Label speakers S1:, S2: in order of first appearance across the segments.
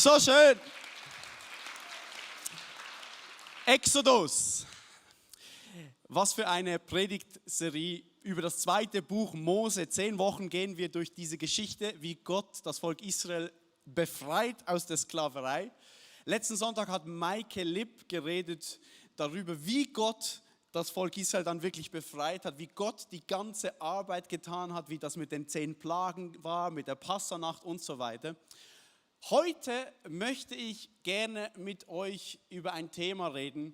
S1: So schön. Exodus. Was für eine Predigtserie über das zweite Buch Mose. 10 Wochen gehen wir durch diese Geschichte, wie Gott das Volk Israel befreit aus der Sklaverei. Letzten Sonntag hat Maike Lipp geredet darüber, wie Gott das Volk Israel dann wirklich befreit hat, wie Gott die ganze Arbeit getan hat, wie das mit den 10 Plagen war, mit der Passanacht und so weiter. Heute möchte ich gerne mit euch über ein Thema reden,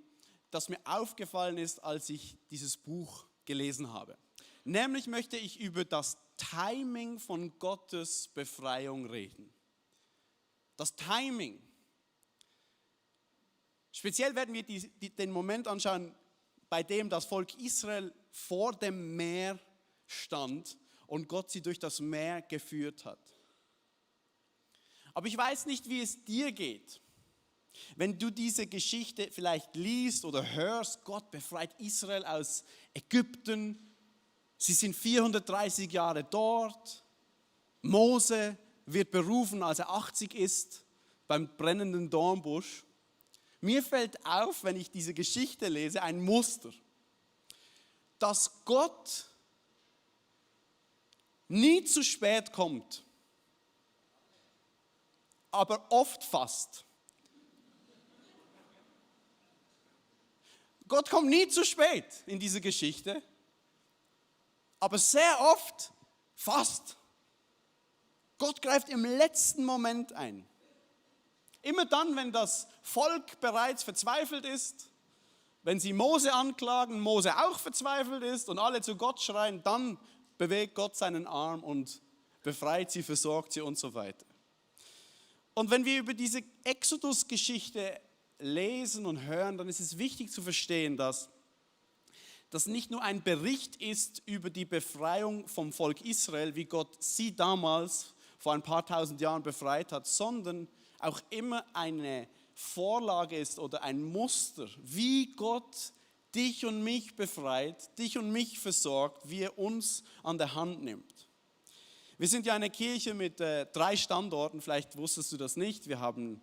S1: das mir aufgefallen ist, als ich dieses Buch gelesen habe. Nämlich möchte ich über das Timing von Gottes Befreiung reden. Das Timing. Speziell werden wir den Moment anschauen, bei dem das Volk Israel vor dem Meer stand und Gott sie durch das Meer geführt hat. Aber ich weiß nicht, wie es dir geht. Wenn du diese Geschichte vielleicht liest oder hörst, Gott befreit Israel aus Ägypten. Sie sind 430 Jahre dort. Mose wird berufen, als er 80 ist, beim brennenden Dornbusch. Mir fällt auf, wenn ich diese Geschichte lese, ein Muster, dass Gott nie zu spät kommt, aber oft fast. Gott kommt nie zu spät in diese Geschichte, aber sehr oft fast. Gott greift im letzten Moment ein. Immer dann, wenn das Volk bereits verzweifelt ist, wenn sie Mose anklagen, Mose auch verzweifelt ist und alle zu Gott schreien, dann bewegt Gott seinen Arm und befreit sie, versorgt sie und so weiter. Und wenn wir über diese Exodus-Geschichte lesen und hören, dann ist es wichtig zu verstehen, dass das nicht nur ein Bericht ist über die Befreiung vom Volk Israel, wie Gott sie damals vor ein paar tausend Jahren befreit hat, sondern auch immer eine Vorlage ist oder ein Muster, wie Gott dich und mich befreit, dich und mich versorgt, wie er uns an der Hand nimmt. Wir sind ja eine Kirche mit 3 Standorten, vielleicht wusstest du das nicht. Wir haben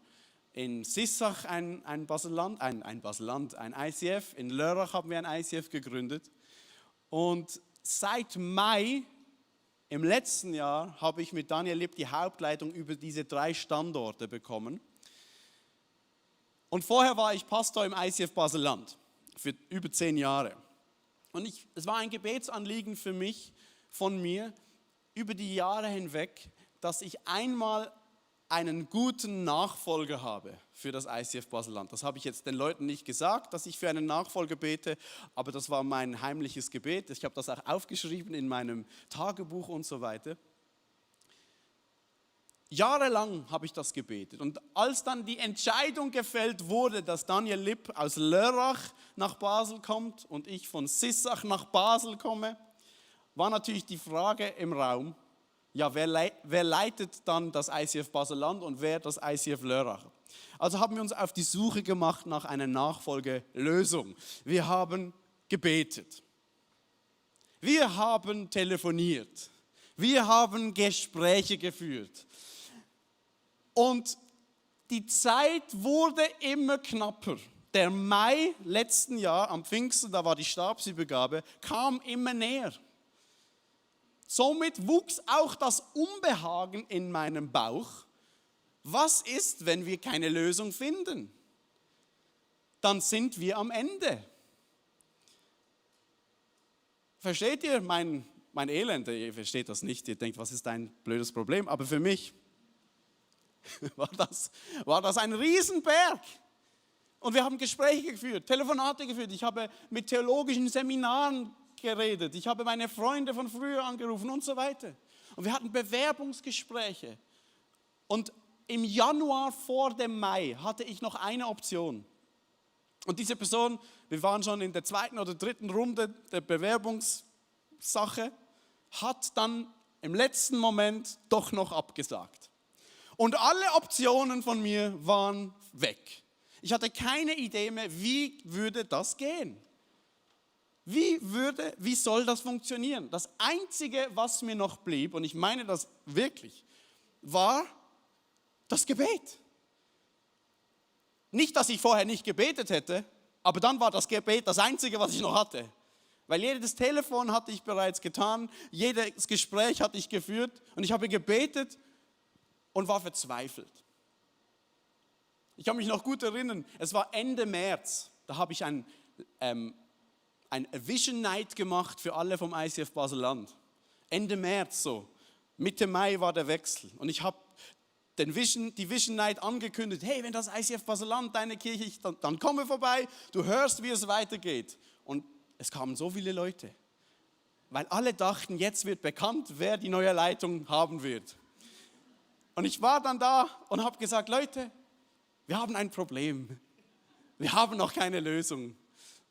S1: in Sissach ein ICF, in Lörrach haben wir ein ICF gegründet. Und seit Mai im letzten Jahr habe ich mit Daniel Lipp die Hauptleitung über diese 3 Standorte bekommen. Und vorher war ich Pastor im ICF Basel-Land für über 10 Jahre. Und es war ein Gebetsanliegen für mich, von mir, über die Jahre hinweg, dass ich einmal einen guten Nachfolger habe für das ICF Basel-Land. Das habe ich jetzt den Leuten nicht gesagt, dass ich für einen Nachfolger bete, aber das war mein heimliches Gebet. Ich habe das auch aufgeschrieben in meinem Tagebuch und so weiter. Jahrelang habe ich das gebetet und als dann die Entscheidung gefällt wurde, dass Daniel Lipp aus Lörrach nach Basel kommt und ich von Sissach nach Basel komme, war natürlich die Frage im Raum, ja, wer leitet dann das ICF Basel-Land und wer das ICF Lörrach? Also haben wir uns auf die Suche gemacht nach einer Nachfolgelösung. Wir haben gebetet. Wir haben telefoniert. Wir haben Gespräche geführt. Und die Zeit wurde immer knapper. Der Mai letzten Jahr, am Pfingsten, da war die Stabsübergabe, kam immer näher. Somit wuchs auch das Unbehagen in meinem Bauch. Was ist, wenn wir keine Lösung finden? Dann sind wir am Ende. Versteht ihr mein Elend? Ihr versteht das nicht, ihr denkt, was ist dein blödes Problem? Aber für mich war das ein Riesenberg. Und wir haben Gespräche geführt, Telefonate geführt. Ich habe mit theologischen Seminaren geredet. Ich habe meine Freunde von früher angerufen und so weiter. Und wir hatten Bewerbungsgespräche. Und im Januar vor dem Mai hatte ich noch eine Option. Und diese Person, wir waren schon in der 2. oder 3. Runde der Bewerbungssache, hat dann im letzten Moment doch noch abgesagt. Und alle Optionen von mir waren weg. Ich hatte keine Idee mehr, wie würde das gehen. Wie soll das funktionieren? Das Einzige, was mir noch blieb, und ich meine das wirklich, war das Gebet. Nicht, dass ich vorher nicht gebetet hätte, aber dann war das Gebet das Einzige, was ich noch hatte. Weil jedes Telefon hatte ich bereits getan, jedes Gespräch hatte ich geführt und ich habe gebetet und war verzweifelt. Ich kann mich noch gut erinnern, es war Ende März, da habe ich ein Vision Night gemacht für alle vom ICF Basel-Land. Ende März so, Mitte Mai war der Wechsel und ich habe die Vision Night angekündigt, hey, wenn das ICF Basel-Land deine Kirche ist, dann komme vorbei, du hörst, wie es weitergeht. Und es kamen so viele Leute, weil alle dachten, jetzt wird bekannt, wer die neue Leitung haben wird. Und ich war dann da und habe gesagt, Leute, wir haben ein Problem. Wir haben noch keine Lösung.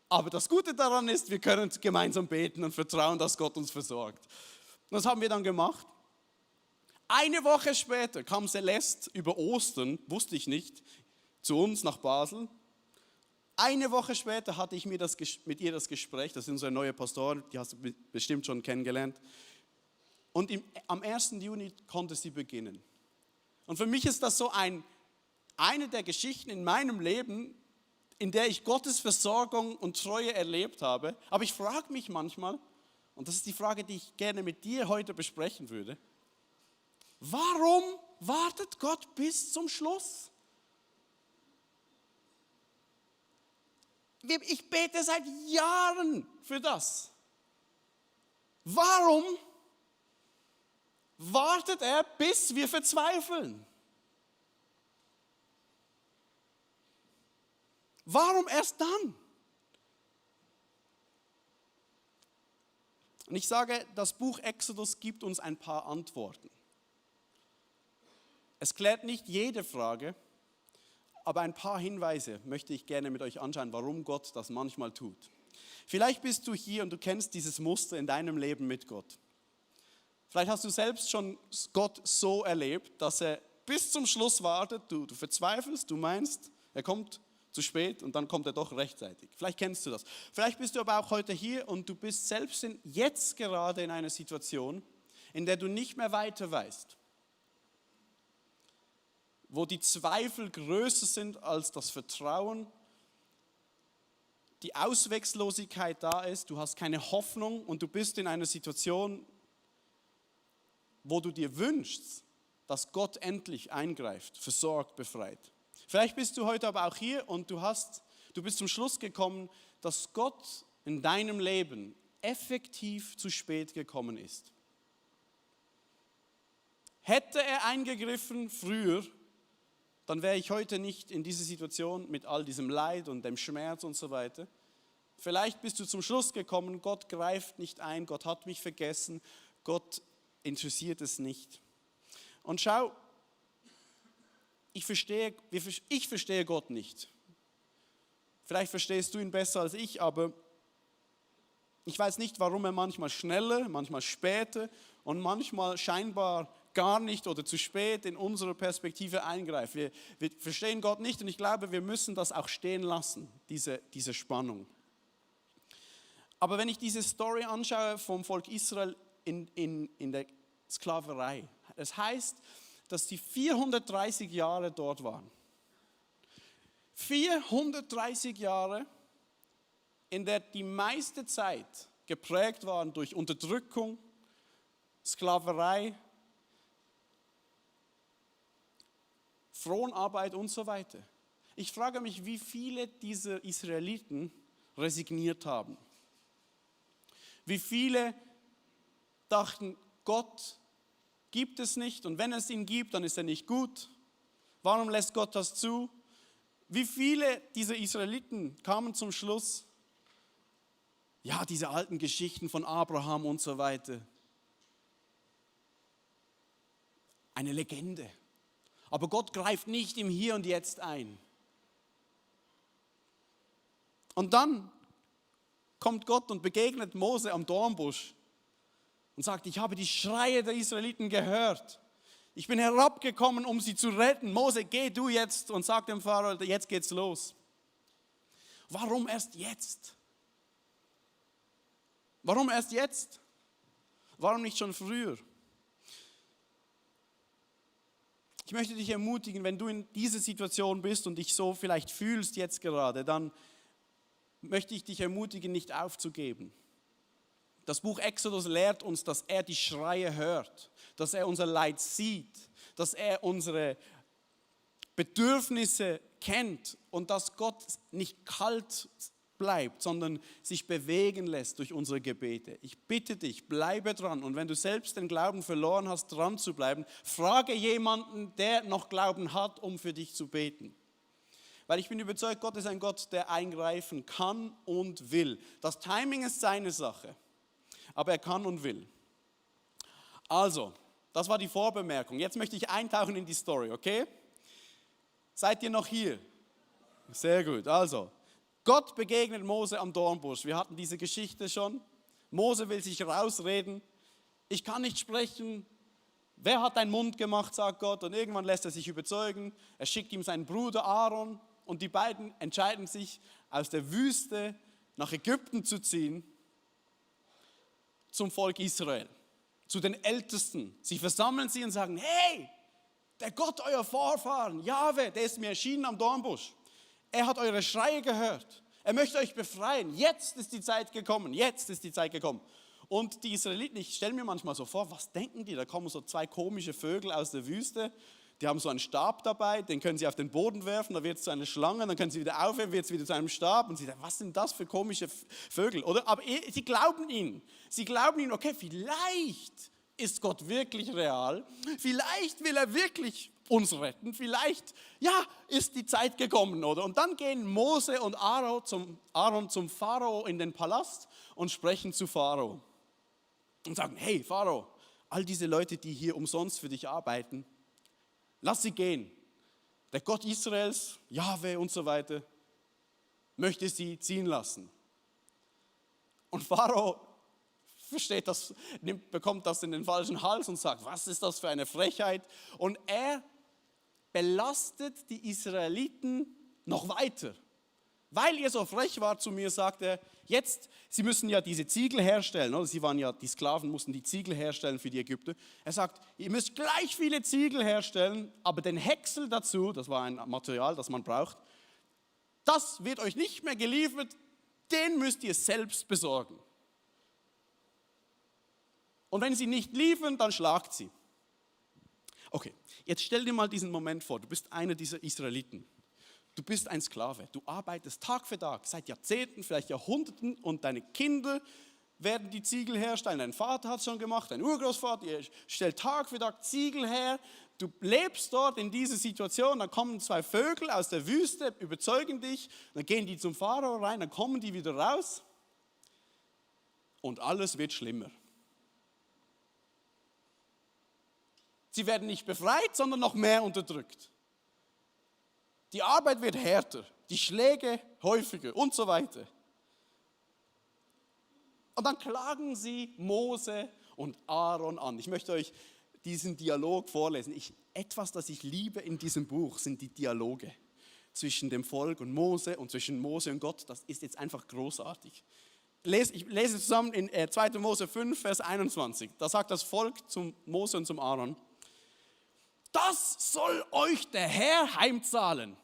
S1: Aber das Gute daran ist, wir können gemeinsam beten und vertrauen, dass Gott uns versorgt. Und das haben wir dann gemacht. Eine Woche später kam Celeste über Ostern, wusste ich nicht, zu uns nach Basel. Eine Woche später hatte ich mit ihr das Gespräch, das ist unsere neue Pastorin, die hast du bestimmt schon kennengelernt. Und am 1. Juni konnte sie beginnen. Und für mich ist das so eine der Geschichten in meinem Leben, in der ich Gottes Versorgung und Treue erlebt habe. Aber ich frage mich manchmal, und das ist die Frage, die ich gerne mit dir heute besprechen würde, warum wartet Gott bis zum Schluss? Ich bete seit Jahren für das. Warum wartet er, bis wir verzweifeln? Warum erst dann? Und ich sage, das Buch Exodus gibt uns ein paar Antworten. Es klärt nicht jede Frage, aber ein paar Hinweise möchte ich gerne mit euch anschauen, warum Gott das manchmal tut. Vielleicht bist du hier und du kennst dieses Muster in deinem Leben mit Gott. Vielleicht hast du selbst schon Gott so erlebt, dass er bis zum Schluss wartet, du verzweifelst, du meinst, er kommt zu spät und dann kommt er doch rechtzeitig. Vielleicht kennst du das. Vielleicht bist du aber auch heute hier und du bist selbst jetzt gerade in einer Situation, in der du nicht mehr weiter weißt. Wo die Zweifel größer sind als das Vertrauen, die Ausweglosigkeit da ist, du hast keine Hoffnung und du bist in einer Situation, wo du dir wünschst, dass Gott endlich eingreift, versorgt, befreit. Vielleicht bist du heute aber auch hier und du bist zum Schluss gekommen, dass Gott in deinem Leben effektiv zu spät gekommen ist. Hätte er eingegriffen früher, dann wäre ich heute nicht in dieser Situation mit all diesem Leid und dem Schmerz und so weiter. Vielleicht bist du zum Schluss gekommen, Gott greift nicht ein, Gott hat mich vergessen, Gott interessiert es nicht. Und schau, ich verstehe Gott nicht. Vielleicht verstehst du ihn besser als ich, aber ich weiß nicht, warum er manchmal schneller, manchmal später und manchmal scheinbar gar nicht oder zu spät in unsere Perspektive eingreift. Wir verstehen Gott nicht und ich glaube, wir müssen das auch stehen lassen, diese Spannung. Aber wenn ich diese Story anschaue vom Volk Israel in der Sklaverei, es heißt, dass die 430 Jahre dort waren. 430 Jahre, in der die meiste Zeit geprägt waren durch Unterdrückung, Sklaverei, Fronarbeit und so weiter. Ich frage mich, wie viele dieser Israeliten resigniert haben. Wie viele dachten, Gott gibt es nicht und wenn es ihn gibt, dann ist er nicht gut. Warum lässt Gott das zu? Wie viele dieser Israeliten kamen zum Schluss? Ja, diese alten Geschichten von Abraham und so weiter. Eine Legende. Aber Gott greift nicht im Hier und Jetzt ein. Und dann kommt Gott und begegnet Mose am Dornbusch und sagt, ich habe die Schreie der Israeliten gehört. Ich bin herabgekommen, um sie zu retten. Mose, geh du jetzt und sag dem Pharao, jetzt geht's los. Warum erst jetzt? Warum erst jetzt? Warum nicht schon früher? Ich möchte dich ermutigen, wenn du in dieser Situation bist und dich so vielleicht fühlst jetzt gerade, dann möchte ich dich ermutigen, nicht aufzugeben. Das Buch Exodus lehrt uns, dass er die Schreie hört, dass er unser Leid sieht, dass er unsere Bedürfnisse kennt und dass Gott nicht kalt bleibt, sondern sich bewegen lässt durch unsere Gebete. Ich bitte dich, bleibe dran und wenn du selbst den Glauben verloren hast, dran zu bleiben, frage jemanden, der noch Glauben hat, um für dich zu beten. Weil ich bin überzeugt, Gott ist ein Gott, der eingreifen kann und will. Das Timing ist seine Sache, aber er kann und will. Also, das war die Vorbemerkung. Jetzt möchte ich eintauchen in die Story, okay? Seid ihr noch hier? Sehr gut, also. Gott begegnet Mose am Dornbusch. Wir hatten diese Geschichte schon. Mose will sich rausreden. Ich kann nicht sprechen. Wer hat deinen Mund gemacht, sagt Gott. Und irgendwann lässt er sich überzeugen. Er schickt ihm seinen Bruder Aaron. Und die beiden entscheiden sich, aus der Wüste nach Ägypten zu ziehen, zum Volk Israel, zu den Ältesten. Sie versammeln sie und sagen, hey, der Gott euer Vorfahren, Jahwe, der ist mir erschienen am Dornbusch. Er hat eure Schreie gehört. Er möchte euch befreien. Jetzt ist die Zeit gekommen. Jetzt ist die Zeit gekommen. Und die Israeliten, ich stelle mir manchmal so vor, was denken die? Da kommen so zwei komische Vögel aus der Wüste. Die haben so einen Stab dabei, den können sie auf den Boden werfen, da wird es zu einer Schlange, dann können sie wieder aufheben, wird es wieder zu einem Stab. Und sie sagen, was sind das für komische Vögel? Oder? Aber sie glauben ihnen. Sie glauben ihnen, okay, vielleicht ist Gott wirklich real. Vielleicht will er wirklich uns retten. Vielleicht, ja, ist die Zeit gekommen, oder? Und dann gehen Mose und Aaron zum Pharao in den Palast und sprechen zu Pharao. Und sagen, hey Pharao, all diese Leute, die hier umsonst für dich arbeiten, lass sie gehen. Der Gott Israels, Jahwe und so weiter, möchte sie ziehen lassen. Und Pharao versteht das, bekommt das in den falschen Hals und sagt, was ist das für eine Frechheit? Und er belastet die Israeliten noch weiter. Weil ihr so frech wart zu mir, sagt er, jetzt, sie müssen ja diese Ziegel herstellen, oder? Sie waren ja, die Sklaven mussten die Ziegel herstellen für die Ägypter. Er sagt, ihr müsst gleich viele Ziegel herstellen, aber den Häcksel dazu, das war ein Material, das man braucht, das wird euch nicht mehr geliefert, den müsst ihr selbst besorgen. Und wenn sie nicht liefern, dann schlagt sie. Okay, jetzt stell dir mal diesen Moment vor, du bist einer dieser Israeliten. Du bist ein Sklave, du arbeitest Tag für Tag, seit Jahrzehnten, vielleicht Jahrhunderten und deine Kinder werden die Ziegel herstellen. Dein Vater hat es schon gemacht, dein Urgroßvater, ihr stellt Tag für Tag Ziegel her. Du lebst dort in dieser Situation, dann kommen zwei Vögel aus der Wüste, überzeugen dich, dann gehen die zum Pharao rein, dann kommen die wieder raus und alles wird schlimmer. Sie werden nicht befreit, sondern noch mehr unterdrückt. Die Arbeit wird härter, die Schläge häufiger und so weiter. Und dann klagen sie Mose und Aaron an. Ich möchte euch diesen Dialog vorlesen. Etwas, das ich liebe in diesem Buch, sind die Dialoge zwischen dem Volk und Mose und zwischen Mose und Gott. Das ist jetzt einfach großartig. Ich lese zusammen in 2. Mose 5, Vers 21. Da sagt das Volk zum Mose und zum Aaron, das soll euch der Herr heimzahlen.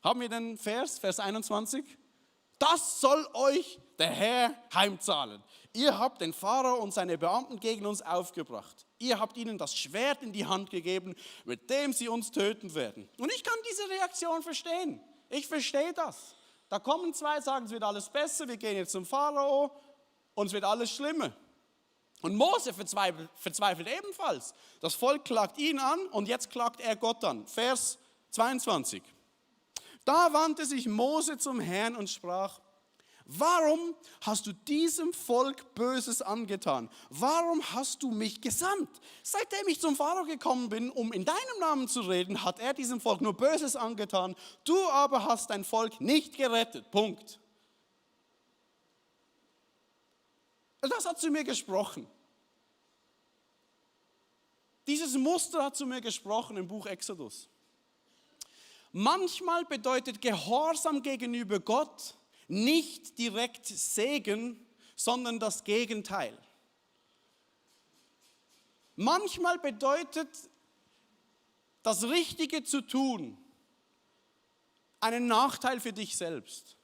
S1: Haben wir den Vers 21? Das soll euch der Herr heimzahlen. Ihr habt den Pharao und seine Beamten gegen uns aufgebracht. Ihr habt ihnen das Schwert in die Hand gegeben, mit dem sie uns töten werden. Und ich kann diese Reaktion verstehen. Ich verstehe das. Da kommen zwei, sagen, es wird alles besser, wir gehen jetzt zum Pharao und es wird alles schlimmer. Und Mose verzweifelt ebenfalls. Das Volk klagt ihn an und jetzt klagt er Gott an. Vers 22. Da wandte sich Mose zum Herrn und sprach, warum hast du diesem Volk Böses angetan? Warum hast du mich gesandt? Seitdem ich zum Pharao gekommen bin, um in deinem Namen zu reden, hat er diesem Volk nur Böses angetan. Du aber hast dein Volk nicht gerettet. Punkt. Das hat zu mir gesprochen. Dieses Muster hat zu mir gesprochen im Buch Exodus. Manchmal bedeutet Gehorsam gegenüber Gott nicht direkt Segen, sondern das Gegenteil. Manchmal bedeutet das Richtige zu tun einen Nachteil für dich selbst?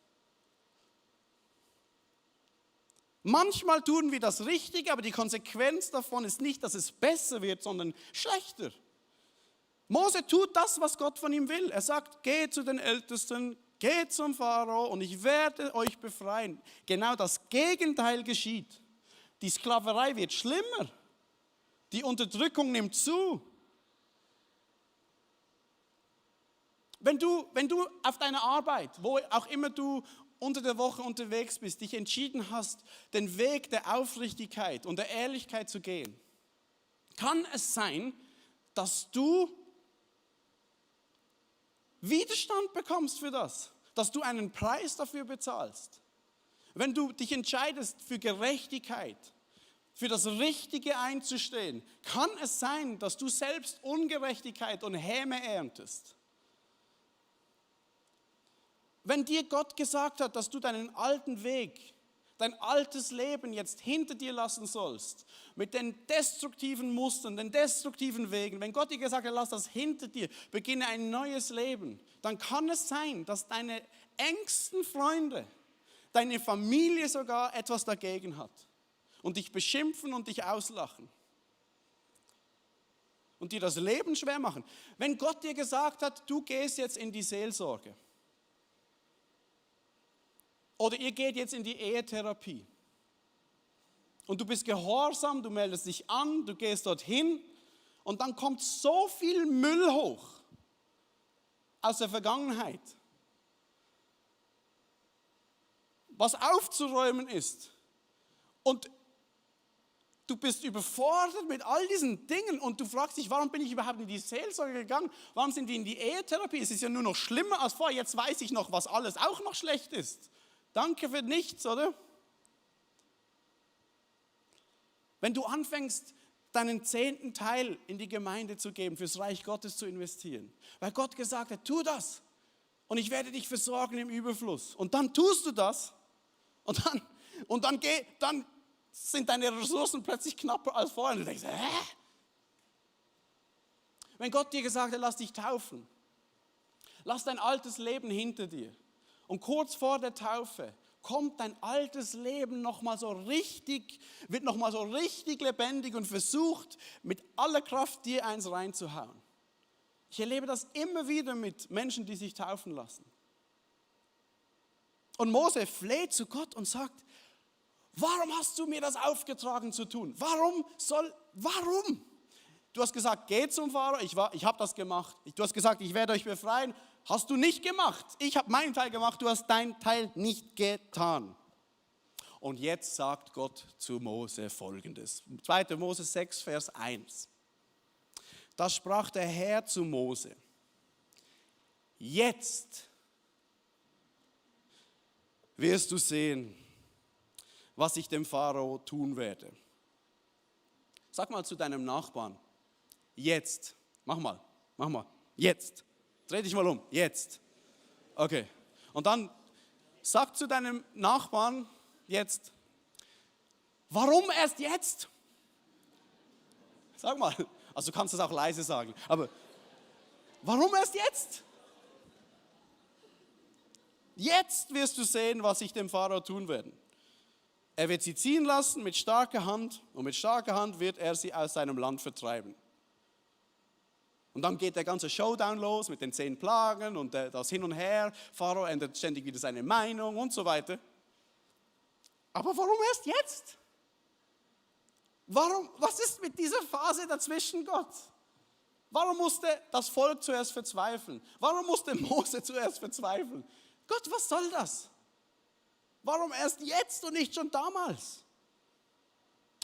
S1: Manchmal tun wir das Richtige, aber die Konsequenz davon ist nicht, dass es besser wird, sondern schlechter. Mose tut das, was Gott von ihm will. Er sagt, geht zu den Ältesten, geht zum Pharao und ich werde euch befreien. Genau das Gegenteil geschieht. Die Sklaverei wird schlimmer. Die Unterdrückung nimmt zu. Wenn du auf deiner Arbeit, wo auch immer du unter der Woche unterwegs bist, dich entschieden hast, den Weg der Aufrichtigkeit und der Ehrlichkeit zu gehen, kann es sein, dass du Widerstand bekommst für das, dass du einen Preis dafür bezahlst. Wenn du dich entscheidest für Gerechtigkeit, für das Richtige einzustehen, kann es sein, dass du selbst Ungerechtigkeit und Häme erntest. Wenn dir Gott gesagt hat, dass du deinen alten Weg, dein altes Leben jetzt hinter dir lassen sollst, mit den destruktiven Mustern, den destruktiven Wegen, wenn Gott dir gesagt hat, lass das hinter dir, beginne ein neues Leben, dann kann es sein, dass deine engsten Freunde, deine Familie sogar etwas dagegen hat und dich beschimpfen und dich auslachen und dir das Leben schwer machen. Wenn Gott dir gesagt hat, du gehst jetzt in die Seelsorge, oder ihr geht jetzt in die Ehetherapie und du bist gehorsam, du meldest dich an, du gehst dorthin und dann kommt so viel Müll hoch aus der Vergangenheit, was aufzuräumen ist. Und du bist überfordert mit all diesen Dingen und du fragst dich, warum bin ich überhaupt in die Seelsorge gegangen? Warum sind die in die Ehetherapie? Es ist ja nur noch schlimmer als vorher. Jetzt weiß ich noch, was alles auch noch schlecht ist. Danke für nichts, oder? Wenn du anfängst, deinen 10. Teil in die Gemeinde zu geben, fürs Reich Gottes zu investieren, weil Gott gesagt hat, tu das und ich werde dich versorgen im Überfluss. Und dann tust du das und dann sind deine Ressourcen plötzlich knapper als vorher. Und du denkst, hä? Wenn Gott dir gesagt hat, lass dich taufen, lass dein altes Leben hinter dir. Und kurz vor der Taufe kommt dein altes Leben wird nochmal so richtig lebendig und versucht, mit aller Kraft dir eins reinzuhauen. Ich erlebe das immer wieder mit Menschen, die sich taufen lassen. Und Mose fleht zu Gott und sagt, warum hast du mir das aufgetragen zu tun? Warum? Du hast gesagt, geh zum Pharao, ich habe das gemacht. Du hast gesagt, ich werde euch befreien. Hast du nicht gemacht. Ich habe meinen Teil gemacht, du hast deinen Teil nicht getan. Und jetzt sagt Gott zu Mose Folgendes. 2. Mose 6, Vers 1. Da sprach der Herr zu Mose. Jetzt wirst du sehen, was ich dem Pharao tun werde. Sag mal zu deinem Nachbarn, jetzt, mach mal, jetzt. Dreh dich mal um, jetzt. Okay. Und dann sag zu deinem Nachbarn jetzt, warum erst jetzt? Sag mal, also du kannst das auch leise sagen, aber warum erst jetzt? Jetzt wirst du sehen, was ich dem Pharao tun werde. Er wird sie ziehen lassen mit starker Hand und mit starker Hand wird er sie aus seinem Land vertreiben. Und dann geht der ganze Showdown los mit den 10 Plagen und das Hin und Her. Pharao ändert ständig wieder seine Meinung und so weiter. Aber warum erst jetzt? Was ist mit dieser Phase dazwischen, Gott? Warum musste das Volk zuerst verzweifeln? Warum musste Mose zuerst verzweifeln? Gott, was soll das? Warum erst jetzt und nicht schon damals?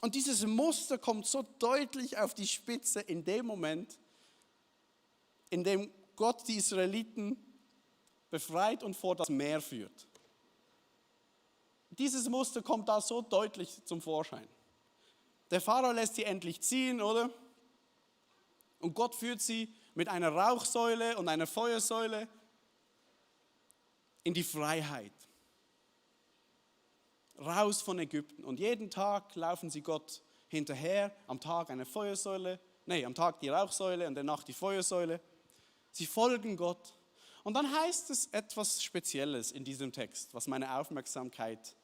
S1: Und dieses Muster kommt so deutlich auf die Spitze in dem Moment, in dem Gott die Israeliten befreit und vor das Meer führt. Dieses Muster kommt da so deutlich zum Vorschein. Der Pharao lässt sie endlich ziehen, oder? Und Gott führt sie mit einer Rauchsäule und einer Feuersäule in die Freiheit. Raus von Ägypten. Und jeden Tag laufen sie Gott hinterher, am Tag eine Feuersäule, am Tag die Rauchsäule und der Nacht die Feuersäule. Sie folgen Gott. Und dann heißt es etwas Spezielles in diesem Text, was meine Aufmerksamkeit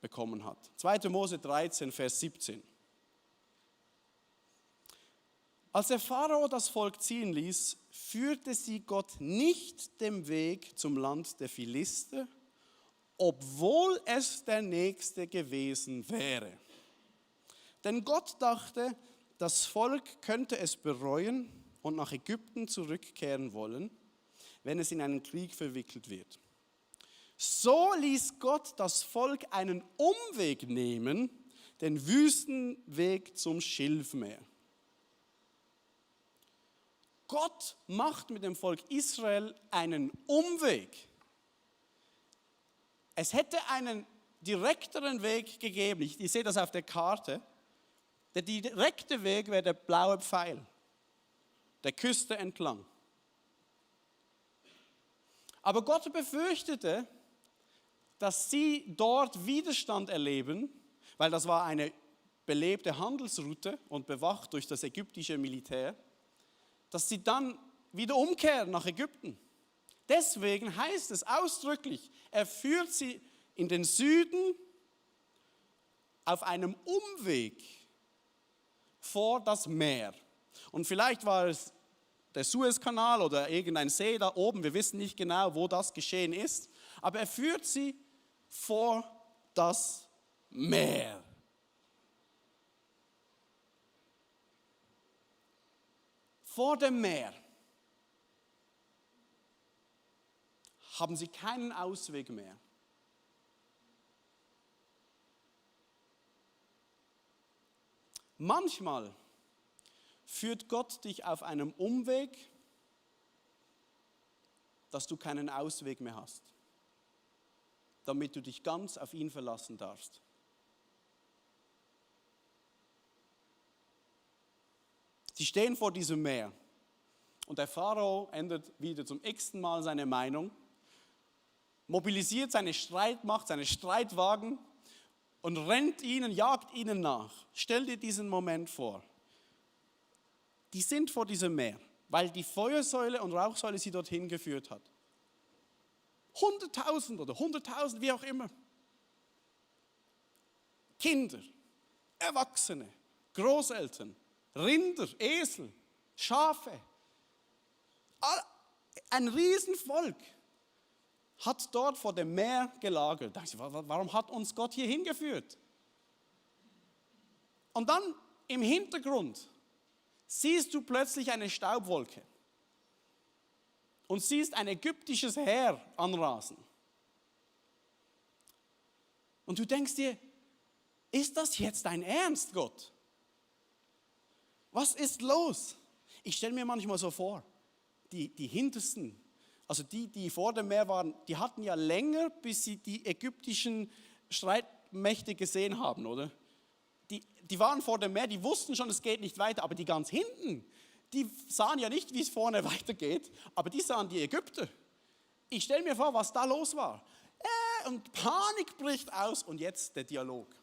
S1: bekommen hat. 2. Mose 13, Vers 17. Als der Pharao das Volk ziehen ließ, führte sie Gott nicht dem Weg zum Land der Philister, obwohl es der nächste gewesen wäre. Denn Gott dachte, das Volk könnte es bereuen und nach Ägypten zurückkehren wollen, wenn es in einen Krieg verwickelt wird. So ließ Gott das Volk einen Umweg nehmen, den Wüstenweg zum Schilfmeer. Gott macht mit dem Volk Israel einen Umweg. Es hätte einen direkteren Weg gegeben. Ich sehe das auf der Karte. Der direkte Weg wäre der blaue Pfeil, der Küste entlang. Aber Gott befürchtete, dass sie dort Widerstand erleben, weil das war eine belebte Handelsroute und bewacht durch das ägyptische Militär, dass sie dann wieder umkehren nach Ägypten. Deswegen heißt es ausdrücklich, er führt sie in den Süden auf einem Umweg vor das Meer. Und vielleicht war es der Suezkanal oder irgendein See da oben, wir wissen nicht genau, wo das geschehen ist, aber er führt sie vor das Meer. Vor dem Meer haben sie keinen Ausweg mehr. Manchmal führt Gott dich auf einem Umweg, dass du keinen Ausweg mehr hast, damit du dich ganz auf ihn verlassen darfst. Sie stehen vor diesem Meer und der Pharao ändert wieder zum x-ten Mal seine Meinung, mobilisiert seine Streitmacht, seine Streitwagen und rennt ihnen, jagt ihnen nach. Stell dir diesen Moment vor. Die sind vor diesem Meer, weil die Feuersäule und Rauchsäule sie dorthin geführt hat. 100.000 oder 100.000, wie auch immer. Kinder, Erwachsene, Großeltern, Rinder, Esel, Schafe. Ein Riesenvolk hat dort vor dem Meer gelagert. Warum hat uns Gott hier hingeführt? Und dann im Hintergrund siehst du plötzlich eine Staubwolke und siehst ein ägyptisches Heer anrasen. Und du denkst dir, ist das jetzt dein Ernst, Gott? Was ist los? Ich stelle mir manchmal so vor, die Hintersten, also die vor dem Meer waren, die hatten ja länger, bis sie die ägyptischen Streitmächte gesehen haben, oder? Die waren vor dem Meer, die wussten schon, es geht nicht weiter, aber die ganz hinten, die sahen ja nicht, wie es vorne weitergeht, aber die sahen die Ägypter. Ich stelle mir vor, was da los war. Und Panik bricht aus und jetzt der Dialog.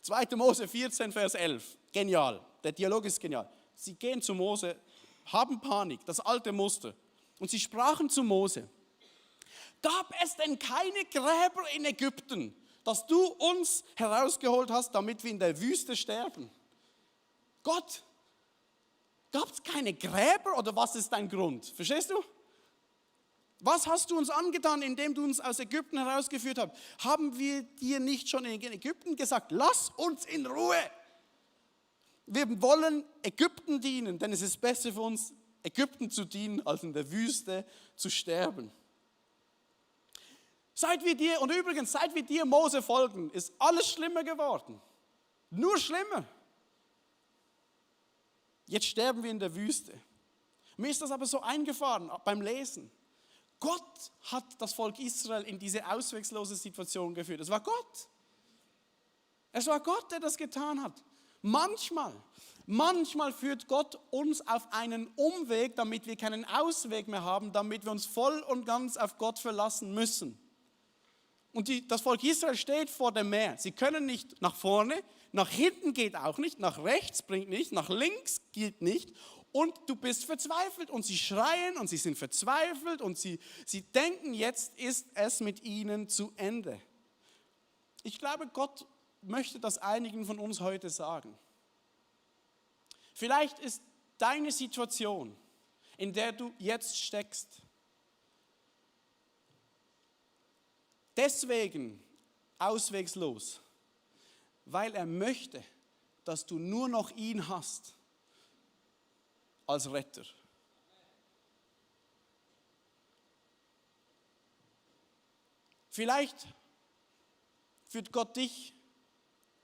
S1: 2. Mose 14, Vers 11, genial, der Dialog ist genial. Sie gehen zu Mose, haben Panik, das alte Muster. Und sie sprachen zu Mose, gab es denn keine Gräber in Ägypten, dass du uns herausgeholt hast, damit wir in der Wüste sterben? Gott, gab es keine Gräber oder was ist dein Grund? Verstehst du? Was hast du uns angetan, indem du uns aus Ägypten herausgeführt hast? Haben wir dir nicht schon in Ägypten gesagt, lass uns in Ruhe. Wir wollen Ägypten dienen, denn es ist besser für uns, Ägypten zu dienen, als in der Wüste zu sterben. Seit wir dir Mose folgen, ist alles schlimmer geworden. Nur schlimmer. Jetzt sterben wir in der Wüste. Mir ist das aber so eingefahren beim Lesen. Gott hat das Volk Israel in diese auswegslose Situation geführt. Es war Gott. Es war Gott, der das getan hat. Manchmal führt Gott uns auf einen Umweg, damit wir keinen Ausweg mehr haben, damit wir uns voll und ganz auf Gott verlassen müssen. Und das Volk Israel steht vor dem Meer. Sie können nicht nach vorne, nach hinten geht auch nicht, nach rechts bringt nicht, nach links geht nicht. Und du bist verzweifelt und sie schreien und sie sind verzweifelt und sie denken, jetzt ist es mit ihnen zu Ende. Ich glaube, Gott möchte das einigen von uns heute sagen. Vielleicht ist deine Situation, in der du jetzt steckst, deswegen auswegslos, weil er möchte, dass du nur noch ihn hast als Retter. Vielleicht führt Gott dich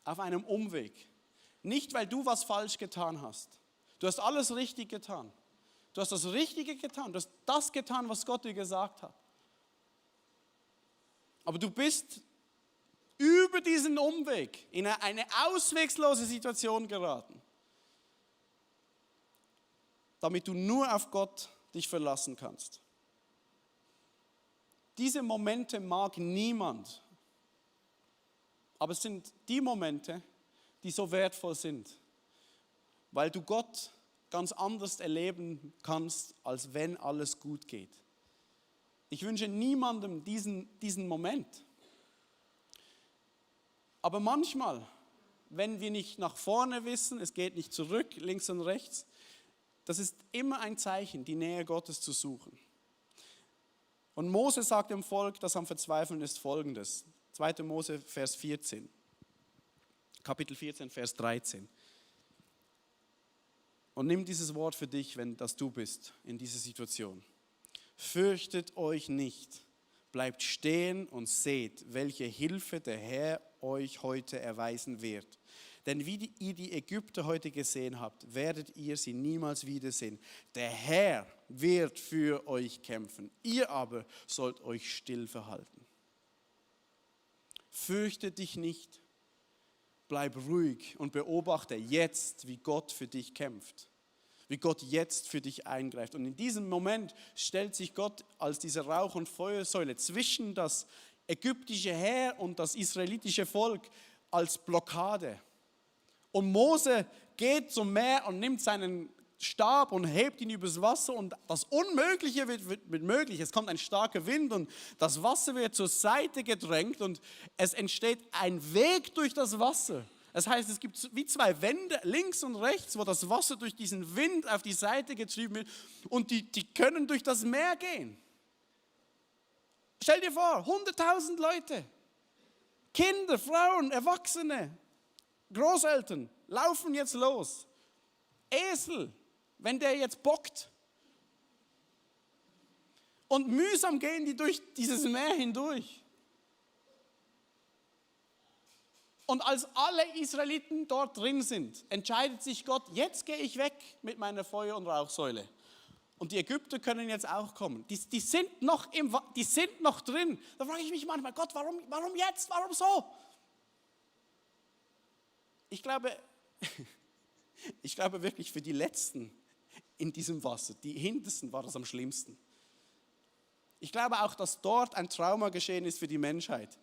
S1: auf einem Umweg. Nicht, weil du was falsch getan hast. Du hast alles richtig getan. Du hast das Richtige getan. Du hast das getan, was Gott dir gesagt hat. Aber du bist über diesen Umweg in eine auswegslose Situation geraten, damit du nur auf Gott dich verlassen kannst. Diese Momente mag niemand, aber es sind die Momente, die so wertvoll sind, weil du Gott ganz anders erleben kannst, als wenn alles gut geht. Ich wünsche niemandem diesen Moment. Aber manchmal, wenn wir nicht nach vorne wissen, es geht nicht zurück, links und rechts, das ist immer ein Zeichen, die Nähe Gottes zu suchen. Und Mose sagt dem Volk, das am Verzweifeln ist, Folgendes. 2. Mose, Vers 14. Kapitel 14, Vers 13. Und nimm dieses Wort für dich, wenn das du bist in dieser Situation. Fürchtet euch nicht, bleibt stehen und seht, welche Hilfe der Herr euch heute erweisen wird. Denn wie ihr die Ägypter heute gesehen habt, werdet ihr sie niemals wiedersehen. Der Herr wird für euch kämpfen, ihr aber sollt euch still verhalten. Fürchte dich nicht, bleib ruhig und beobachte jetzt, wie Gott für dich kämpft. Wie Gott jetzt für dich eingreift. Und in diesem Moment stellt sich Gott als diese Rauch- und Feuersäule zwischen das ägyptische Heer und das israelitische Volk als Blockade. Und Mose geht zum Meer und nimmt seinen Stab und hebt ihn übers Wasser und das Unmögliche wird möglich. Es kommt ein starker Wind und das Wasser wird zur Seite gedrängt und es entsteht ein Weg durch das Wasser. Das heißt, es gibt wie zwei Wände, links und rechts, wo das Wasser durch diesen Wind auf die Seite getrieben wird und die können durch das Meer gehen. Stell dir vor, 100.000 Leute, Kinder, Frauen, Erwachsene, Großeltern laufen jetzt los. Esel, wenn der jetzt bockt. Und mühsam gehen die durch dieses Meer hindurch. Und als alle Israeliten dort drin sind, entscheidet sich Gott, jetzt gehe ich weg mit meiner Feuer- und Rauchsäule. Und die Ägypter können jetzt auch kommen. Die sind noch drin. Da frage ich mich manchmal, Gott, warum jetzt? Warum so? Ich glaube wirklich für die Letzten in diesem Wasser, die Hintersten, war das am schlimmsten. Ich glaube auch, dass dort ein Trauma geschehen ist für die Menschheit.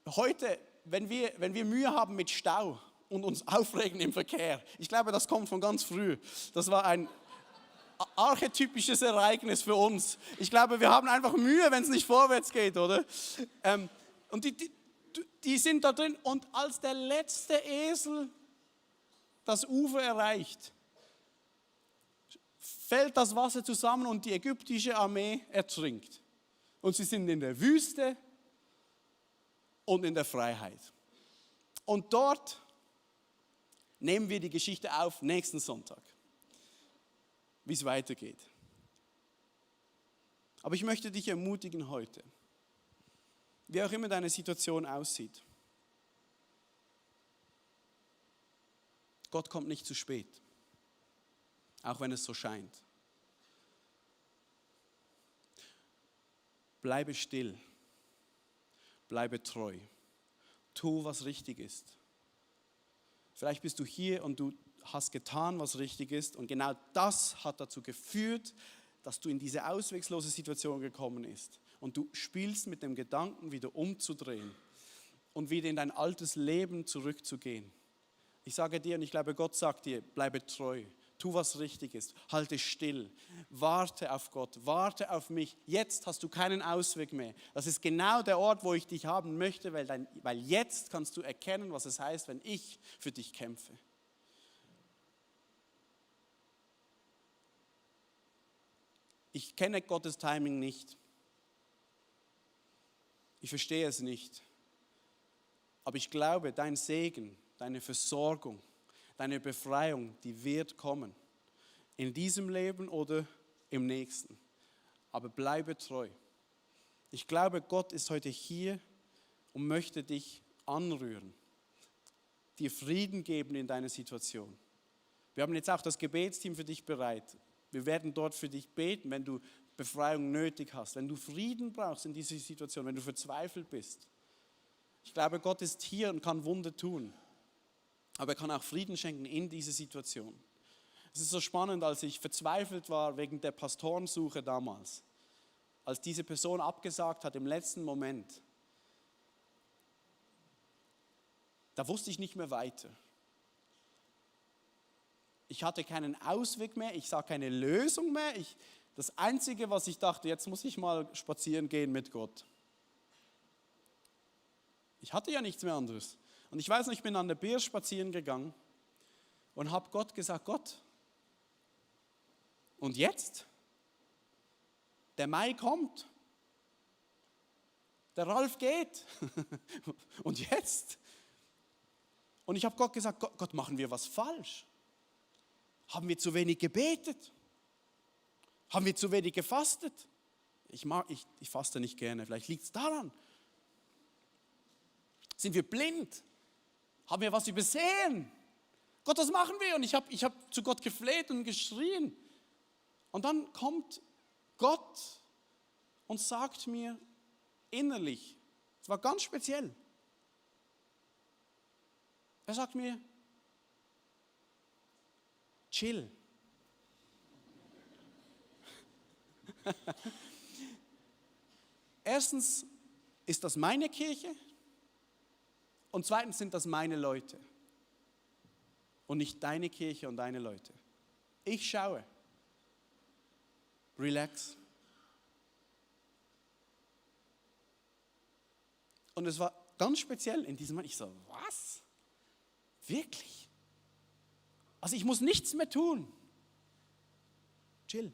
S1: Heute, wenn wir Mühe haben mit Stau und uns aufregen im Verkehr, ich glaube, das kommt von ganz früh. Das war ein archetypisches Ereignis für uns. Ich glaube, wir haben einfach Mühe, wenn es nicht vorwärts geht, oder? Und die sind da drin und als der letzte Esel das Ufer erreicht, fällt das Wasser zusammen und die ägyptische Armee ertrinkt. Und sie sind in der Wüste und in der Freiheit. Und dort nehmen wir die Geschichte auf nächsten Sonntag, wie es weitergeht. Aber ich möchte dich ermutigen heute, wie auch immer deine Situation aussieht. Gott kommt nicht zu spät, auch wenn es so scheint. Bleibe still, bleibe treu, tu, was richtig ist. Vielleicht bist du hier und du hast getan, was richtig ist und genau das hat dazu geführt, dass du in diese auswegslose Situation gekommen bist und du spielst mit dem Gedanken, wieder umzudrehen und wieder in dein altes Leben zurückzugehen. Ich sage dir und ich glaube, Gott sagt dir, bleibe treu, tu was richtig ist, halte still, warte auf Gott, warte auf mich. Jetzt hast du keinen Ausweg mehr. Das ist genau der Ort, wo ich dich haben möchte, weil jetzt kannst du erkennen, was es heißt, wenn ich für dich kämpfe. Ich kenne Gottes Timing nicht. Ich verstehe es nicht. Aber ich glaube, dein Segen, deine Versorgung, deine Befreiung, die wird kommen. In diesem Leben oder im nächsten. Aber bleibe treu. Ich glaube, Gott ist heute hier und möchte dich anrühren. Dir Frieden geben in deiner Situation. Wir haben jetzt auch das Gebetsteam für dich bereit. Wir werden dort für dich beten, wenn du Befreiung nötig hast, wenn du Frieden brauchst in dieser Situation, wenn du verzweifelt bist. Ich glaube, Gott ist hier und kann Wunder tun. Aber er kann auch Frieden schenken in dieser Situation. Es ist so spannend, als ich verzweifelt war wegen der Pastorensuche damals. Als diese Person abgesagt hat im letzten Moment. Da wusste ich nicht mehr weiter. Ich hatte keinen Ausweg mehr, ich sah keine Lösung mehr. Das Einzige, was ich dachte, jetzt muss ich mal spazieren gehen mit Gott. Ich hatte ja nichts mehr anderes. Und ich weiß noch, ich bin an der Bier spazieren gegangen und habe Gott gesagt, Gott, und jetzt? Der Mai kommt. Der Ralf geht. Und jetzt? Und ich habe Gott gesagt, Gott, machen wir was falsch? Haben wir zu wenig gebetet? Haben wir zu wenig gefastet? Ich faste nicht gerne, vielleicht liegt es daran. Sind wir blind? Haben wir was übersehen? Gott, was machen wir? Und ich hab zu Gott gefleht und geschrien. Und dann kommt Gott und sagt mir innerlich, es war ganz speziell, er sagt mir, chill. Erstens ist das meine Kirche und zweitens sind das meine Leute und nicht deine Kirche und deine Leute. Ich schaue. Relax. Und es war ganz speziell in diesem Moment. Ich so, was? Wirklich? Also ich muss nichts mehr tun. Chill.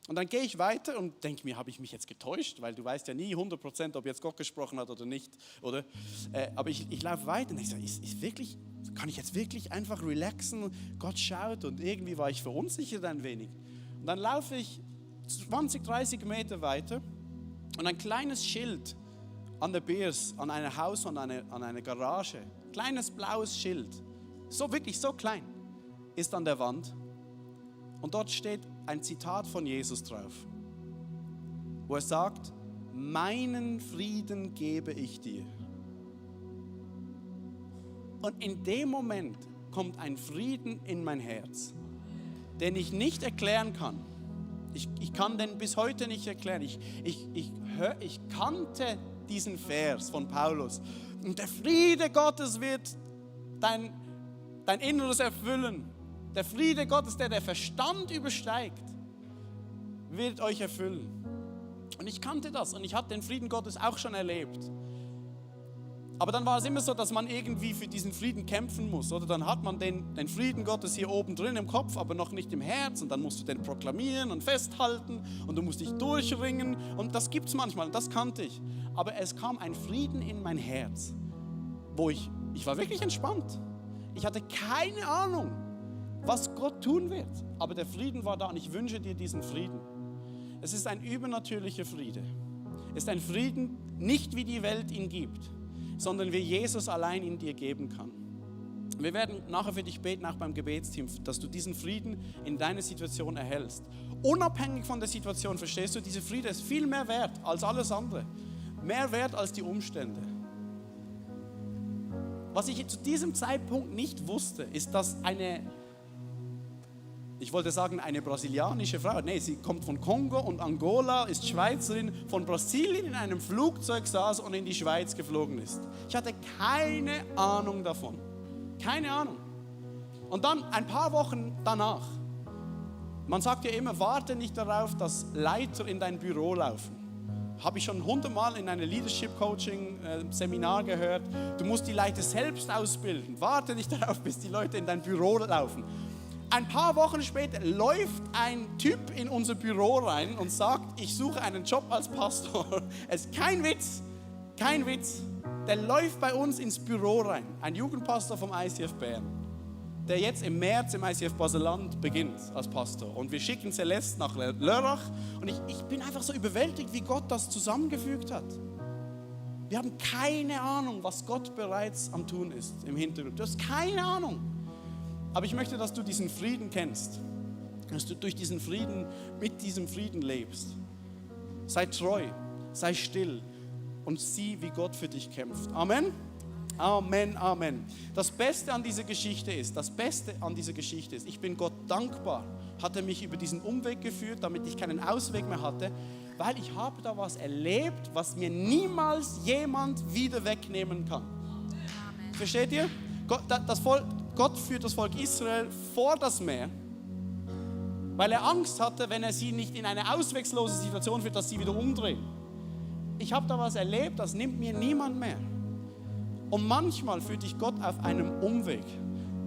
S1: Und dann gehe ich weiter und denke mir, habe ich mich jetzt getäuscht? Weil du weißt ja nie 100%, ob jetzt Gott gesprochen hat oder nicht. Oder? Aber ich laufe weiter und denke, ist wirklich, kann ich jetzt wirklich einfach relaxen? Gott schaut und irgendwie war ich verunsichert ein wenig. Und dann laufe ich 20, 30 Meter weiter und ein kleines Schild an der Biers, an einem Haus und an einer Garage, kleines blaues Schild, so wirklich so klein, ist an der Wand. Und dort steht ein Zitat von Jesus drauf, wo er sagt, meinen Frieden gebe ich dir. Und in dem Moment kommt ein Frieden in mein Herz, den ich nicht erklären kann. Ich kann den bis heute nicht erklären. Ich kannte diesen Vers von Paulus. Und der Friede Gottes wird dein Inneres erfüllen. Der Friede Gottes, der Verstand übersteigt, wird euch erfüllen. Und ich kannte das und ich hatte den Frieden Gottes auch schon erlebt. Aber dann war es immer so, dass man irgendwie für diesen Frieden kämpfen muss. Oder dann hat man den Frieden Gottes hier oben drin im Kopf, aber noch nicht im Herz. Und dann musst du den proklamieren und festhalten und du musst dich durchringen. Und das gibt es manchmal und das kannte ich. Aber es kam ein Frieden in mein Herz, wo ich war wirklich entspannt. Ich hatte keine Ahnung, was Gott tun wird. Aber der Frieden war da und ich wünsche dir diesen Frieden. Es ist ein übernatürlicher Friede. Es ist ein Frieden, nicht wie die Welt ihn gibt, sondern wie Jesus allein in dir geben kann. Wir werden nachher für dich beten, auch beim Gebetsteam, dass du diesen Frieden in deiner Situation erhältst. Unabhängig von der Situation, verstehst du, dieser Friede ist viel mehr wert als alles andere. Mehr wert als die Umstände. Was ich zu diesem Zeitpunkt nicht wusste, ist, dass ich wollte sagen, eine brasilianische Frau. Nee, sie kommt von Kongo und Angola, ist Schweizerin, von Brasilien in einem Flugzeug saß und in die Schweiz geflogen ist. Ich hatte keine Ahnung davon. Keine Ahnung. Und dann ein paar Wochen danach, man sagt ja immer, warte nicht darauf, dass Leiter in dein Büro laufen. Habe ich schon 100-mal in einem Leadership-Coaching-Seminar gehört. Du musst die Leiter selbst ausbilden. Warte nicht darauf, bis die Leute in dein Büro laufen. Ein paar Wochen später läuft ein Typ in unser Büro rein und sagt, ich suche einen Job als Pastor. Es ist kein Witz, kein Witz. Der läuft bei uns ins Büro rein. Ein Jugendpastor vom ICF Bern, der jetzt im März im ICF Baseland beginnt als Pastor. Und wir schicken Celeste nach Lörrach. Und ich bin einfach so überwältigt, wie Gott das zusammengefügt hat. Wir haben keine Ahnung, was Gott bereits am Tun ist im Hintergrund. Du hast keine Ahnung. Aber ich möchte, dass du diesen Frieden kennst. Dass du durch diesen Frieden, mit diesem Frieden lebst. Sei treu, sei still und sieh, wie Gott für dich kämpft. Amen. Amen, Amen. Das Beste an dieser Geschichte ist, ich bin Gott dankbar, hat er mich über diesen Umweg geführt, damit ich keinen Ausweg mehr hatte, weil ich habe da was erlebt, was mir niemals jemand wieder wegnehmen kann. Amen. Versteht ihr? Gott führt das Volk Israel vor das Meer, weil er Angst hatte, wenn er sie nicht in eine auswegslose Situation führt, dass sie wieder umdrehen. Ich habe da was erlebt, das nimmt mir niemand mehr. Und manchmal führt dich Gott auf einem Umweg,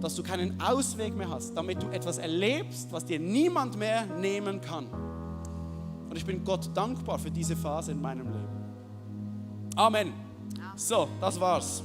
S1: dass du keinen Ausweg mehr hast, damit du etwas erlebst, was dir niemand mehr nehmen kann. Und ich bin Gott dankbar für diese Phase in meinem Leben. Amen. So, das war's.